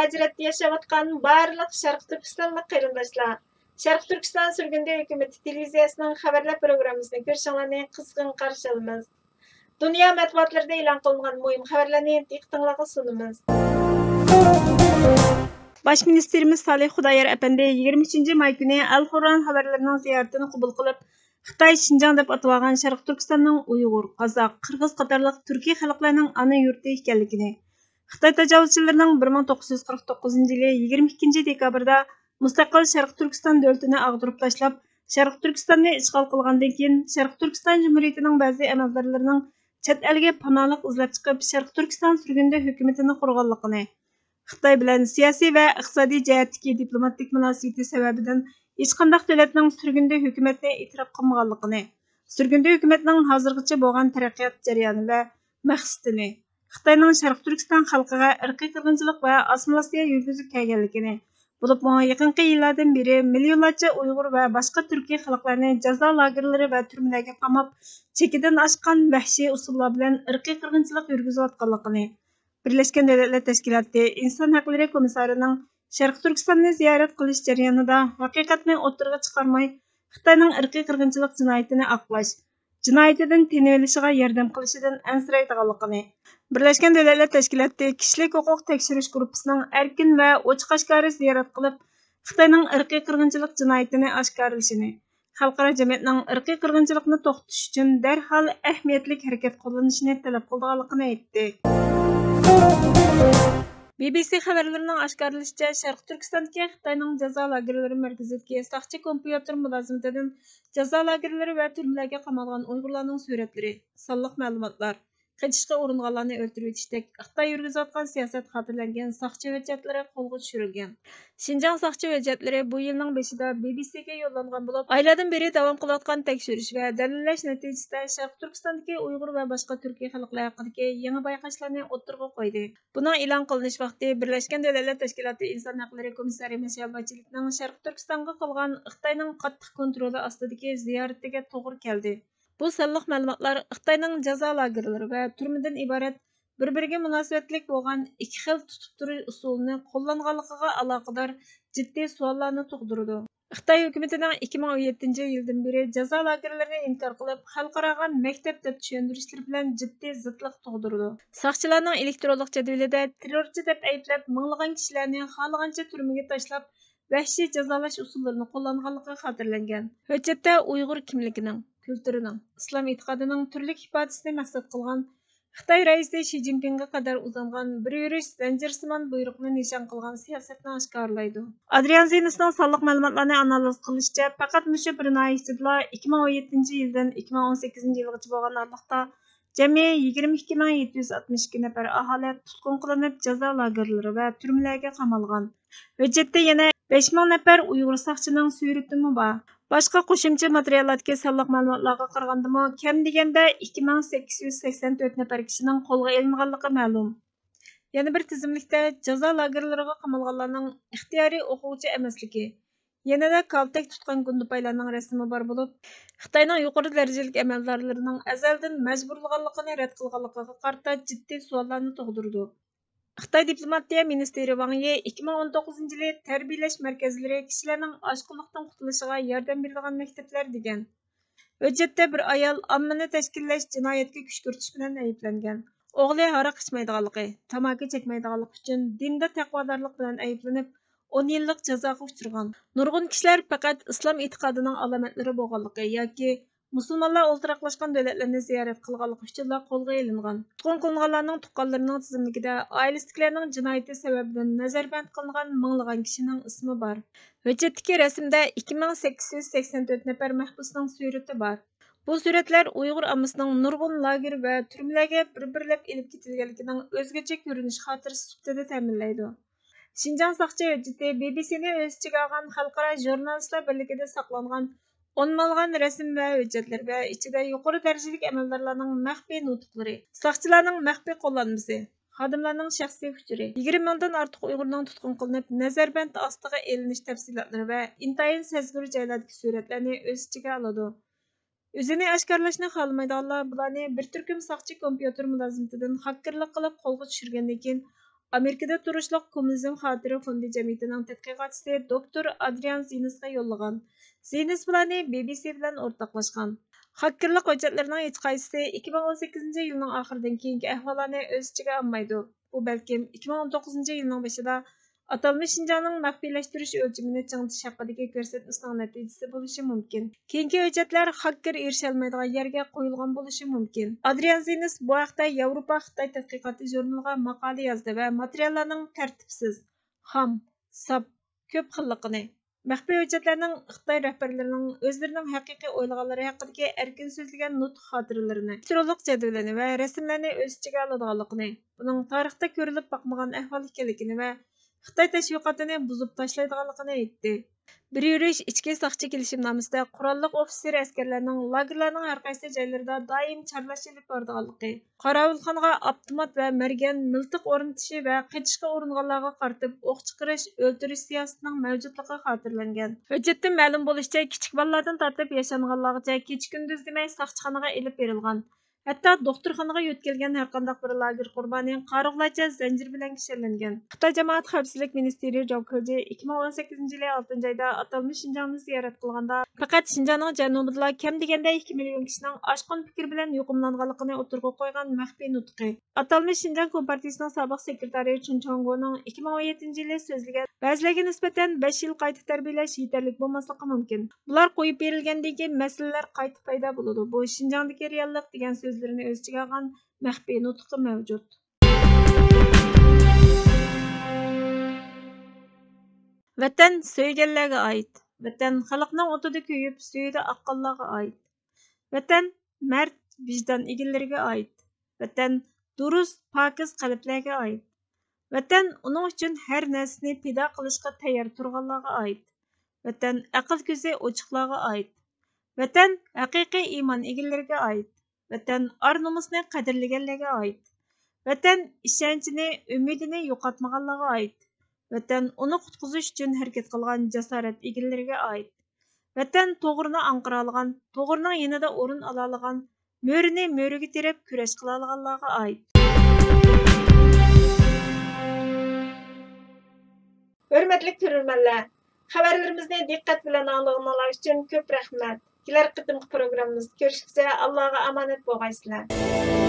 muhojiratda yashayotgan barliq Sharq Turkistonlik qarindoshlar, Sharq Turkiston sürgünde hükümeti televiziyasining xabarlar programmasini ko'rishingizni qizg'in qarshi olamiz. Dunyo matbuotlarida e'lon qilingan muhim xabarlarni diqqatingizga sunamiz. Baş ministerimiz Salih Xudoyor apandi 23 may kuni Al-Qur'on xabarlarining ziyoratini qabul qilib, Xitoy Şinjan deb atalgan Sharq Turkistonning Uyg'ur, Qozoq, Qirg'iz qatorliq turkiy xalqlarning ana yurti ekanligini, Xitoy tajovuzchilarining 1949-yili 22 dekabrda mustaqil Sharq Turkiston davlatini ag'dirib tashlab, Sharq Turkistonni ishg'ol qilgandan keyin Sharq Turkiston Jumhuriyatining ba'zi amaldorlarining chet elga panohlik izlab chiqib, Sharq Turkiston sürgünde hukumatini qurganligini, Xitoy bilan siyosiy va iqtisodiy jihatdagi diplomatik munosabati sababidan hech qanday davlatning sürgünde hukumatni e'tirof qilmaganligini, sürgünde hukumatning hozirgacha bo'lgan taraqqiyot jarayoni va maqsadini, Xitoyning Sharq Turkiston xalqiga irqiy qirg'inchilik va assimilyatsiya yurgizib kelganligini, bo'lib yaqinqi yillardan beri millionlarcha Uyg'ur va boshqa turkiy xalqlarni jazo lagerlari va turmalarga qamab, chekidan oshgan vahshiy usullar bilan irqiy qirg'inchilik yurgizayotganligini, Birleşken Devletler Teşkilatı İnsan Hakları Komissarının Sharq Turkistonni ziyorat qilish jarayonida haqiqatni o'ttirg'a chiqarmay, Xitoyning irqiy qirg'inchilik jinoyatini aqlash, jinoyatidan tinilishiga yordam qilishidan ansiraydiganligini, Birleşken Devletler Teşkilatı Kishilik huquq tekshirish gruppasining erkin va ochiq-oshkora ziyorat qilib, Xitoyning irqiy qirg'inchilik jinoyatini oshkorlashini, xalqaro jamiyatning irqiy qirg'inchilikni to'xtatish uchun darhol ahamiyatli harakat qo'llanishini talab qilganligini aytdi. BBC xabarlarining oshkorlashicha, Sharq Turkistondagi Xitoyning jazo lagerlari markazidagi soqchi kompyuter mulozimatidan jazo lagerlari va turmalarga qamalgan Uyg'urlarning suratlari, sonliq ma'lumotlar, qechishga uringanlarni o'ldirib etishdek Xitoy yurgizayotgan siyosat xotirlangan soqchi hujjatlari qo'lga tushirilgan. Shinjang soqchi hujjatlari bu yilning beshida BBCga yo'llangan bo'lib, oylardan beri davom qilayotgan tekshirish va dalillash natijasida Sharq Turkistondagi Uyg'ur va boshqa turkiy xalqlar haqidagi yangi bayqashlarni o'ttirg'a qo'ydi. Buning e'lon qilinish vaqti Birleşken Devletler Teşkilatı İnsan Hakları Komissari Michelle Bacheletning Sharq Turkistonga qilgan Xitoyning qattiq kontroli ostidagi ziyoratiga to'g'ri keldi. Bu sonliq ma'lumotlar Xitoyning jazo lagerlari va turmadan iborat bir-biriga munosabatlik bo'lgan ikki xil tutib turish usulini qo'llanganligiga aloqador jiddiy savollarni tug'dirdi. Xitoy hukumatining 2017-yildan beri jazo lagerlarini inkor qilib, xalqaro maktab deb tushuntirishlar bilan jiddiy zidlik tug'dirdi. Soqchilarning elektronlik jadvalida terrorchi deb ayblab, minglagan kishilarni xohlagancha turmaga tashlab, vahshiy jazolash usullarini qo'llanganligi xotirlangan. Hujjatda Uyg'ur kimligining, kulturining, islom e'tiqodining turli ifodasini maqsad qilgan Xitoy raisi Xi Jinpingga qadar uzangan bir yurish zanjirsimon buyruqni nishon qilgan siyosatni oshkorlaydi. Adrian Zenusning sonliq ma'lumotlarni analiz qilishicha, faqat mushu bir noyatida 2017-yildan 2018-yilgacha bo'lgan oraliqda jami 22.762 nafar aholi tutqun qilinib, jazo lagerlari va turmalarga qamalgan. Hujjatda yana 5.000 nafar Uyg'ur soqchining suratimi bor. Boshqa qo'shimcha materiallardagi sonliq ma'lumotlarga qaraganda kam deganda 2884 nafar kishining qo'lga olinganligi ma'lum. Yana bir tizimlikda jazo lagerlariga qamalganlarning ixtiyoriy o'quvchi emasligi, yanada kaltak tutgan gundupaylarning rasmi bor bo'lib, Xitoyning yuqori darajalik amaldorlarining azaldan majburlaganligini rad qilganligiga qarata jiddiy savollarni tug'dirdi. Xitoy Diplomatiya ministri Wang Yi 2019-yili tarbiyalash markazlari kishilarning oshqo'liqdan qutulishiga yordam beradigan maktablar degan. Hujjatda bir ayol ommani tashkillash jinoyatga kuch kiritish bilan ayblangan. O'g'li aroq ichmaydiganligi, tamaki chekmaydiganligi uchun dinda taqvodorlik bilan ayblanib, 10 yillik jazoga uchragan. Nurg'un kishilar faqat islom e'tiqodining alomatlari bo'lganligi yoki musulmonlar o'ltiraqlashgan davlatlarni ziyorat qilganligi uchun qo'lga olingan. Tutqun qilinganlarning tuqqanlarining tizimligida oilasidagilarning jinoyati sababidan nazarband qilingan minglagan kishining ismi bor. Hujjatdagi rasmda 2884 nafar mahbusning surati bor. Bu suratlar Uyg'ur ommasining nurg'un lager va turmalarga bir-birlab elib ketilganligining o'zgacha ko'rinish xotirasi sifatida ta'minlaydi. Shinjang soqchi hujjati BBC'ni o'z ichiga olgan xalqaro jurnalistlar birligida saqlangan 10 minglagan rasm va hujjatlar va ichida yuqori darajalik amaldorlarning maxfiy nutqlari, soqchilarning maxfiy qo'llanmasi, xodimlarning shaxsiy uchuri, 20 mingdan ortiq Uyg'urning tutqun qilinib, nazarband ostiga elinish tafsilotlari va intayin sezgir joylardagi suratlarni o'z ichiga oladi. O'zini oshkorlashni xohlamaydiganlar bularni bir turkum soqchi kompyuter mulozimatidan hakkerlik qilib qo'lga tushirgandan keyin Amerikada turuşluq kommunizm xotira fondi jamiyatining tadqiqotchisi doktor Adrian Zinisga yo'llagan. Zinis bularni BBC bilan o'rtoqlashgan. Hakkerlik hujjatlarining hech qaysisi 2018 yilning oxiridan keyingi ahvollarni o'z ichiga olmaydi. Bu balkim 2019 yilning boshida atalmış Şinjanның məxfiyləşdiriş ölçümünü çiڭitish haqidagi ko'rsatmasining natijasi bo'lishi mumkin. Keyingi hujjatlar hacker erisholmaydigan yerga qo'yilgan bo'lishi mumkin. Adrian Zinis bu haqda Yevropa Xitoy tadqiqoti jurnaliga maqola yozdi va materiallarning tartibsiz, xam, sap, ko'p xilligini, maxfiy hujjatlarning Xitoy rahbarlarining o'zlarining haqiqiy o'ylaganlari haqidagi erkin so'zlagan nutq xotiralarini, astrolog jadvalini va rasmlarni o'z ichiga oladiganligini, buning tarixda ko'rilib boqmagan ahvol ekanligini va Xitoy tashviqotini buzib tashlaydiganligini aytdi. Bir yurish ichki saqchi kelishimnomasida qurolliq ofitser askarlarning lagerlarning har qaysi joylarida doim chorlash ilib bordiganligi, qorovulxonaga avtomat va margan miltiq o'rnatishi va qochishga uringanlarga qaratib o'q chiqarish, o'ltirish siyosatining mavjudligi xotirlangan. Hujjatda ma'lum bo'lishicha, kichik bolalardan tortib yashanganlargacha kecha-kunduz demay saqchixonaga ilib berilgan. Hatto doktorxonaga yo'tkilgan har qanday bir lager qurboni qarig'larcha zanjir bilan kishanlangan. Xitoy jamoat xavfsizlik ministri Zhou Keji 2018 yili 6 oyda atalmış Şinjanni ziyorat qilganda faqat Şinjanning janubida kam deganda 2 million kishining oshqon fikr bilan yuqumlanganligini o'tirg'a qo'ygan maxfiy nutqi. Atalmış Şinjan Kompartiyasining sobiq sekretari Chun Chongguning 2017 yili so'zlagan ba'zilarga nisbatan 5 yil qayta tarbiyalash yetarli bo'lmasligi mumkin. Bular qo'yib berilgandan keyin masalalar qayta paydo bo'ladi. Bu Şinjandagi reallik degan so'zlarini o'z ichiga olgan maxfiy nutqi mavjud. Vatan söygənlərə aid. Vatan xalqның otida köyüb, suyida aqqanlarga aid. Vatan mərd vicdan egillərinə aid. Vatan durust, pakiz qalblərə aid. Vatan onun üçün hər nərsəni pida qilishqa tayyor turganlarga aid. Vatan aql ko'zi ochiqlarga aid. Vatan haqiqiy iymon egillərinə aid. Vatan ar-nomusni qadrlaganlarga aid. Vatan ishonchini, umidini yo'qotmaganlarga aid. Vatan onu qutquzish uchun harakat qilgan jasorat egillariga aid. Vatan to'g'rini anqira olgan, to'g'rining yanida o'rin ola olgan, mo'rini mo'riga terib kurash qila olganlarga aid. Hurmatli ko'ruvchilar, xabarlarimizni diqqat bilan anglag'anlar uchun ko'p rahmat. Kelar qitimqi programmamizda ko'rishguncha Allohga omonat bo'lgaysizlar.